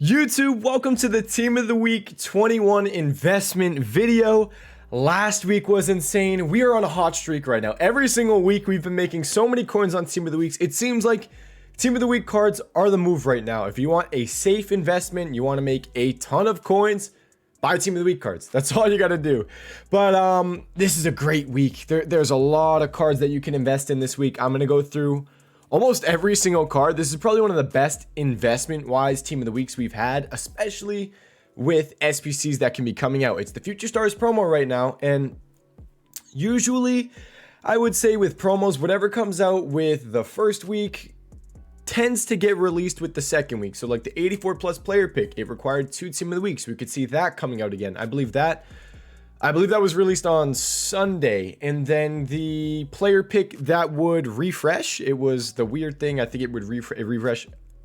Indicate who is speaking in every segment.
Speaker 1: YouTube, welcome to the Team of the Week 21 investment video. Last week was insane. We are on a hot streak right now. Every single week we've been making so many coins on Team of the Weeks. It seems like Team of the Week cards are the move right now. If you want a safe investment, you want to make a ton of coins, buy Team of the Week cards. That's all you got to do. But this is a great week. There's a lot of cards that you can invest in this week. I'm going to go through almost every single card. This is probably one of the best investment-wise Team of the Weeks we've had, especially with SBCs that can be coming out. It's the Future Stars promo right now, and usually I would say with promos, whatever comes out with the first week tends to get released with the second week. So like the 84 plus player pick, it required 2 Team of the Weeks. We could see that coming out again. I believe that was released on Sunday, and then the player pick that would refresh. It was the weird thing. I think it would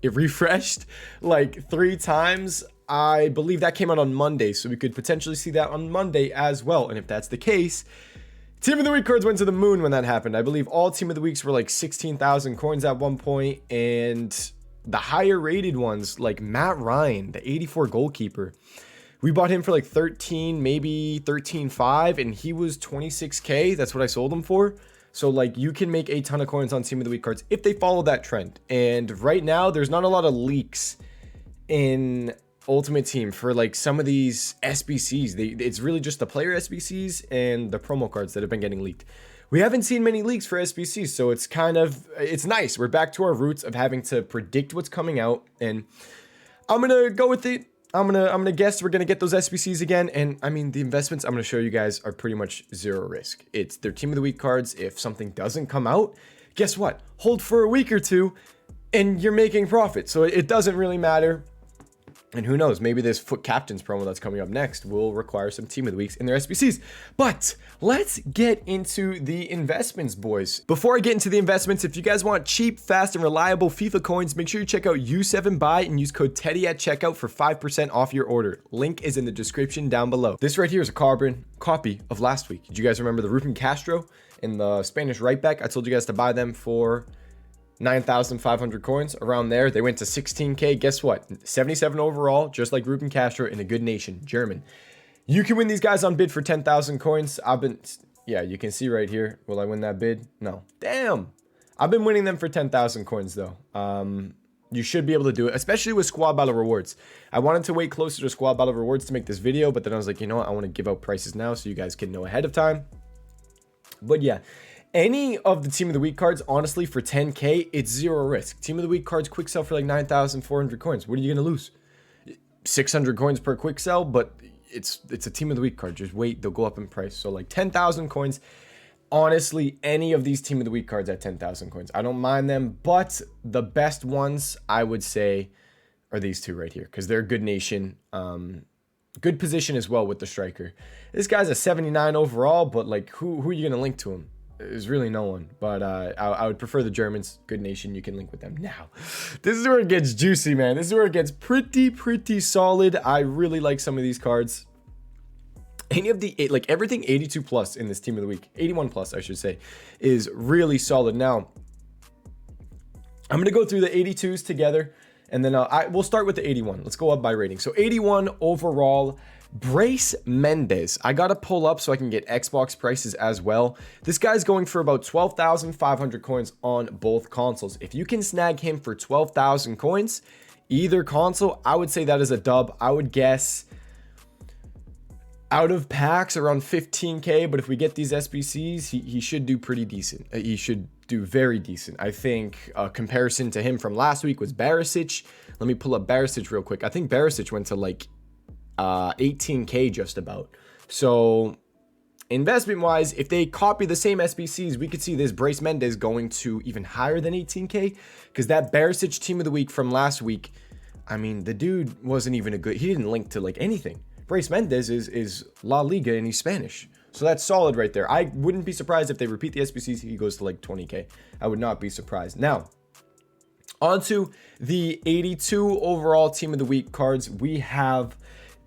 Speaker 1: it refreshed like 3 times. I believe that came out on Monday, so we could potentially see that on Monday as well. And if that's the case, Team of the Week cards went to the moon when that happened. I believe all Team of the Weeks were like 16,000 coins at one point, and the higher rated ones like Matt Ryan, the 84 goalkeeper, we bought him for like 13, maybe 13.5, and he was 26k. That's what I sold him for. So like you can make a ton of coins on Team of the Week cards if they follow that trend. And right now there's not a lot of leaks in Ultimate Team for like some of these SBCs. It's really just the player SBCs and the promo cards that have been getting leaked. We haven't seen many leaks for SBCs, so it's nice. We're back to our roots of having to predict what's coming out, and I'm gonna go with it. I'm gonna guess we're gonna get those SBCs again, and I mean the investments I'm gonna show you guys are pretty much zero risk. It's their Team of the Week cards. If something doesn't come out, guess what? Hold for a week or two, and you're making profit. So it doesn't really matter. And who knows, maybe this Foot Captains promo that's coming up next will require some Team of the Weeks in their SBCs. But let's get into the investments, boys. Before I get into the investments, if you guys want cheap, fast, and reliable FIFA coins, make sure you check out U7Buy and use code TEDDY at checkout for 5% off your order. Link is in the description down below. This right here is a carbon copy of last week. Did you guys remember the Ruben Castro and the Spanish right back? I told you guys to buy them for 9,500 coins, around there. They went to 16k. Guess what? 77 overall, just like Ruben Castro in a good nation, German. You can win these guys on bid for 10,000 coins. Yeah, you can see right here. Will I win that bid? No. Damn. I've been winning them for 10,000 coins though. You should be able to do it, especially with squad battle rewards. I wanted to wait closer to squad battle rewards to make this video, but then I was like, you know what? I want to give out prices now so you guys can know ahead of time. But yeah, any of the Team of the Week cards, honestly, for 10k, it's zero risk. Team of the Week cards quick sell for like 9,400 coins. What are you going to lose? 600 coins per quick sell, but it's a Team of the Week card. Just wait, they'll go up in price. So like 10,000 coins. Honestly, any of these Team of the Week cards at 10,000 coins, I don't mind them, but the best ones, I would say, are these two right here, because they're good nation. Good position as well with the striker. This guy's a 79 overall, but like who are you going to link to him? There's really no one, but I would prefer the Germans. Good nation, you can link with them. Now, this is where it gets juicy, man. This is where it gets pretty solid. I really like some of these cards. Any of the like everything 82 plus in this Team of the Week, 81 plus I should say, is really solid. Now, I'm gonna go through the 82s together, and then we'll start with the 81. Let's go up by rating. So 81 overall. Brace Mendes. I gotta pull up so I can get Xbox prices as well. This guy's going for about 12,500 coins on both consoles. If you can snag him for 12,000 coins, either console, I would say that is a dub. I would guess out of packs around 15k, but if we get these SBCs, he should do pretty decent. He should do very decent. I think a comparison to him from last week was Barisic. Let me pull up Barisic real quick. I think Barisic went to like 18k just about. So investment wise, if they copy the same SBCs, we could see this Brace Mendes going to even higher than 18k, because that Barisic Team of the Week from last week, I mean, the dude wasn't even he didn't link to like anything. Brace Mendes is La Liga and he's Spanish, so that's solid right there. I wouldn't be surprised if they repeat the SBCs, he goes to like 20k. I would not be surprised. Now onto the 82 overall Team of the Week cards. We have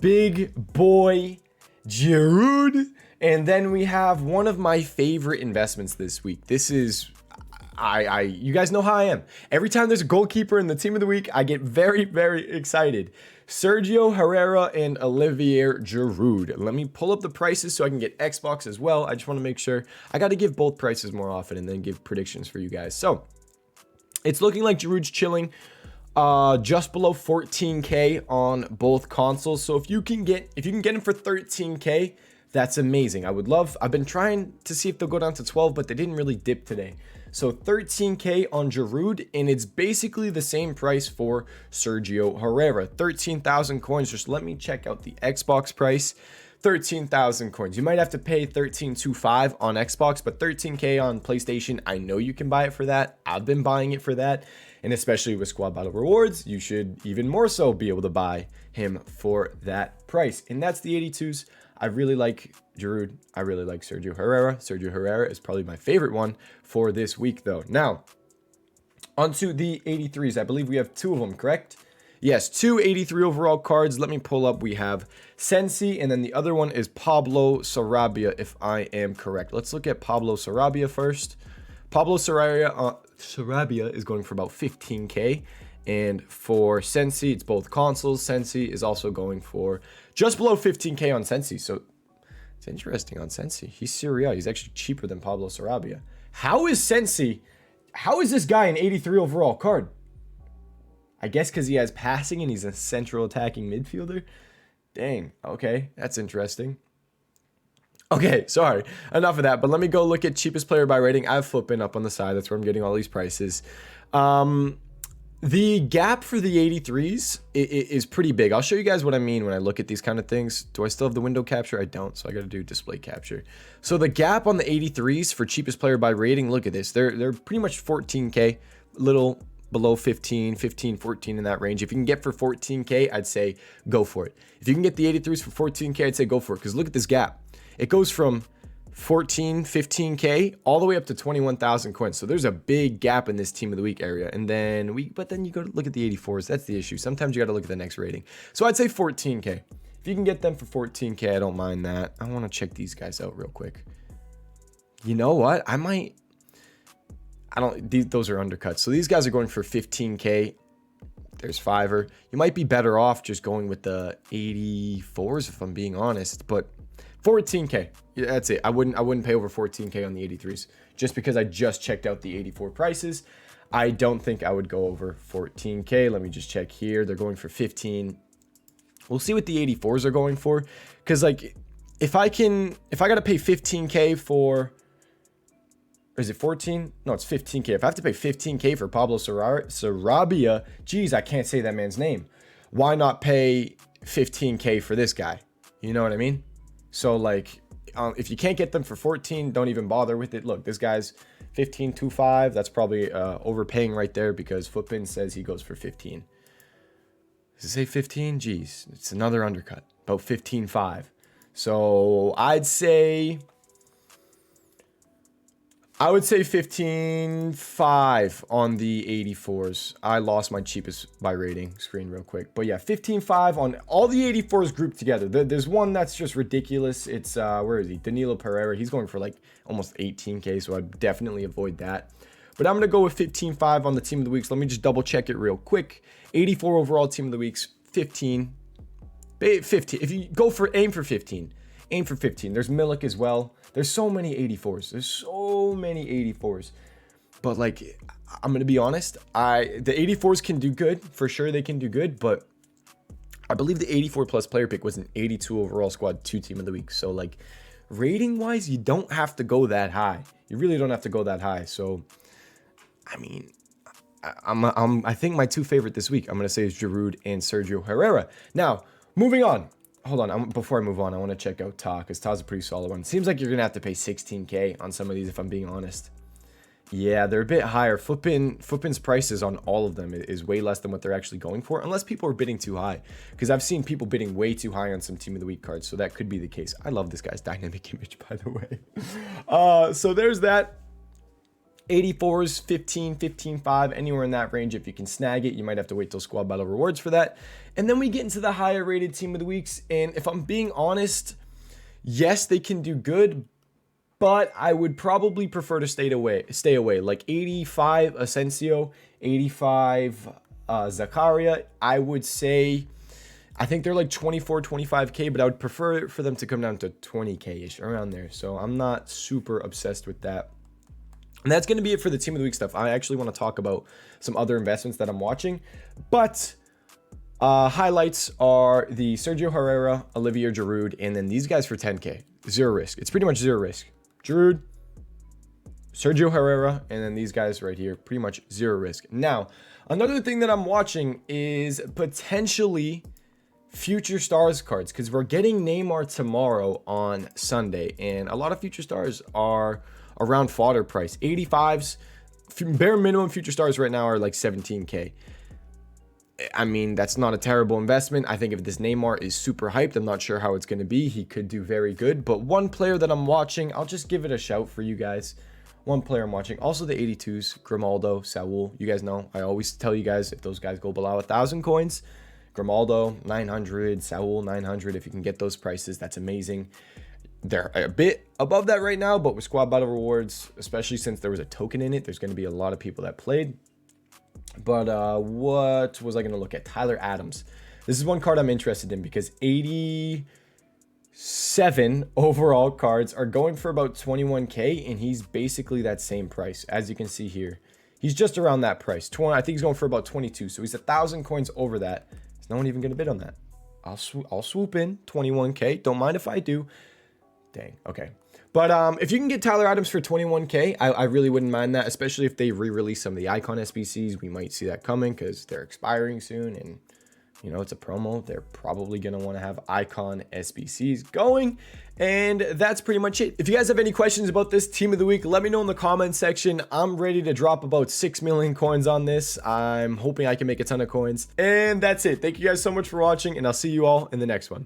Speaker 1: Big Boy Giroud, and then we have one of my favorite investments this week. This is you guys know how I am. Every time there's a goalkeeper in the team of the week, I get very, very excited. Sergio Herrera and Olivier Giroud. Let me pull up the prices so I can get Xbox as well. I just want to make sure. I got to give both prices more often and then give predictions for you guys. So it's looking like Giroud's chilling just below 14K on both consoles. So if you can get him for 13K, that's amazing. I've been trying to see if they'll go down to 12, but they didn't really dip today. So 13K on Giroud, and it's basically the same price for Sergio Herrera. 13,000 coins. Just let me check out the Xbox price. 13,000 coins. You might have to pay 13.25 on Xbox, but 13K on PlayStation, I know you can buy it for that. I've been buying it for that. And especially with Squad Battle Rewards, you should even more so be able to buy him for that price. And that's the 82s. I really like Giroud. I really like Sergio Herrera. Sergio Herrera is probably my favorite one for this week, though. Now, onto the 83s. I believe we have two of them, correct? Yes, two 83 overall cards. Let me pull up. We have Sensi, and then the other one is Pablo Sarabia, if I am correct. Let's look at Pablo Sarabia first. Pablo Sarabia is going for about 15K. And for Sensi, it's both consoles. Sensi is also going for just below 15K on Sensi. So it's interesting on Sensi. He's Serie A. He's actually cheaper than Pablo Sarabia. How is this guy an 83 overall card? I guess because he has passing and he's a central attacking midfielder. Dang. Okay, that's interesting. Okay, sorry. Enough of that. But let me go look at cheapest player by rating. I have Flippin up on the side. That's where I'm getting all these prices. The gap for the 83s is pretty big. I'll show you guys what I mean when I look at these kind of things. Do I still have the window capture? I don't, so I got to do display capture. So the gap on the 83s for cheapest player by rating, look at this. They're pretty much 14K, little below 15, 14 in that range. If you can get for 14K, I'd say go for it. If you can get the 83s for 14K, I'd say go for it, because look at this gap. It goes from 14, 15K all the way up to 21,000 coins. So there's a big gap in this team of the week area. And then but then you go to look at the 84s. That's the issue. Sometimes you got to look at the next rating. So I'd say 14K. If you can get them for 14K, I don't mind that. I want to check these guys out real quick. You know what? Those are undercuts. So these guys are going for 15K. There's Fiverr. You might be better off just going with the 84s if I'm being honest, but 14K. Yeah, that's it. I wouldn't pay over 14K on the 83s just because I just checked out the 84 prices. I don't think I would go over 14K. Let me just check here. They're going for 15. We'll see what the 84s are going for, cuz like if I got to pay 15K for, or is it 14? No, it's 15K. If I have to pay 15K for Pablo Sarabia, geez, I can't say that man's name. Why not pay 15K for this guy? You know what I mean? So like, if you can't get them for 14, don't even bother with it. Look, this guy's 15.25. That's probably overpaying right there because Footpin says he goes for 15. Does it say 15? Geez, it's another undercut, about 15.5. So I'd say 15.5 on the 84s. I lost my cheapest by rating screen real quick. But yeah, 15.5 on all the 84s grouped together. There's one that's just ridiculous. It's, where is he? Danilo Pereira. He's going for like almost 18K, so I'd definitely avoid that. But I'm going to go with 15.5 on the team of the weeks. Let me just double check it real quick. 84 overall team of the weeks, 15. If you go for, aim for 15. Aim for 15. There's Milik as well. There's so many 84s. There's so many 84s. But like, I'm going to be honest. The 84s can do good. For sure they can do good. But I believe the 84 plus player pick was an 82 overall squad 2 team of the week. So like, rating wise, you don't have to go that high. You really don't have to go that high. So, I mean, I think my 2 favorite this week, I'm going to say is Giroud and Sergio Herrera. Now, moving on. Hold on, before I move on, I want to check out Ta, because Ta's a pretty solid one. Seems like you're going to have to pay 16K on some of these, if I'm being honest. Yeah, they're a bit higher. Footpin's prices on all of them is way less than what they're actually going for, unless people are bidding too high. Because I've seen people bidding way too high on some Team of the Week cards, so that could be the case. I love this guy's dynamic image, by the way. So there's that. 84s, 15, 15.5, anywhere in that range. If you can snag it, you might have to wait till Squad Battle Rewards for that. And then we get into the higher rated Team of the Weeks. And if I'm being honest, yes, they can do good, but I would probably prefer to stay away. Like 85 Asensio, 85 Zakaria. I would say, I think they're like 24, 25K, but I would prefer for them to come down to 20K-ish, around there. So I'm not super obsessed with that. And that's going to be it for the team of the week stuff. I actually want to talk about some other investments that I'm watching, but highlights are the Sergio Herrera, Olivier Giroud, and then these guys for 10K. Zero risk. It's pretty much zero risk. Giroud, Sergio Herrera, and then these guys right here, pretty much zero risk. Now, another thing that I'm watching is potentially future stars cards, because we're getting Neymar tomorrow on Sunday, and a lot of future stars are around fodder price. 85s, bare minimum future stars right now are like 17K. I mean, that's not a terrible investment. I think if this Neymar is super hyped, I'm not sure how it's going to be. He could do very good. But one player that I'm watching, I'll just give it a shout for you guys. One player I'm watching. Also the 82s, Grimaldo, Saul. You guys know, I always tell you guys, if those guys go below 1,000 coins, Grimaldo, 900, Saul, 900. If you can get those prices, that's amazing. They're a bit above that right now, but with squad battle rewards, especially since there was a token in it, there's going to be a lot of people that played. But what was I going to look at? Tyler Adams. This is one card I'm interested in because 87 overall cards are going for about 21K, and he's basically that same price. As you can see here, he's just around that price. I think he's going for about 22, so he's 1,000 coins over that. Is no one even going to bid on that? I'll swoop in 21K. Don't mind if I do. Dang. Okay. But if you can get Tyler Adams for 21K, I really wouldn't mind that, especially if they re-release some of the Icon SBCs. We might see that coming because they're expiring soon, and you know, it's a promo. They're probably going to want to have Icon SBCs going, and that's pretty much it. If you guys have any questions about this team of the week, let me know in the comment section. I'm ready to drop about 6 million coins on this. I'm hoping I can make a ton of coins, and that's it. Thank you guys so much for watching, and I'll see you all in the next one.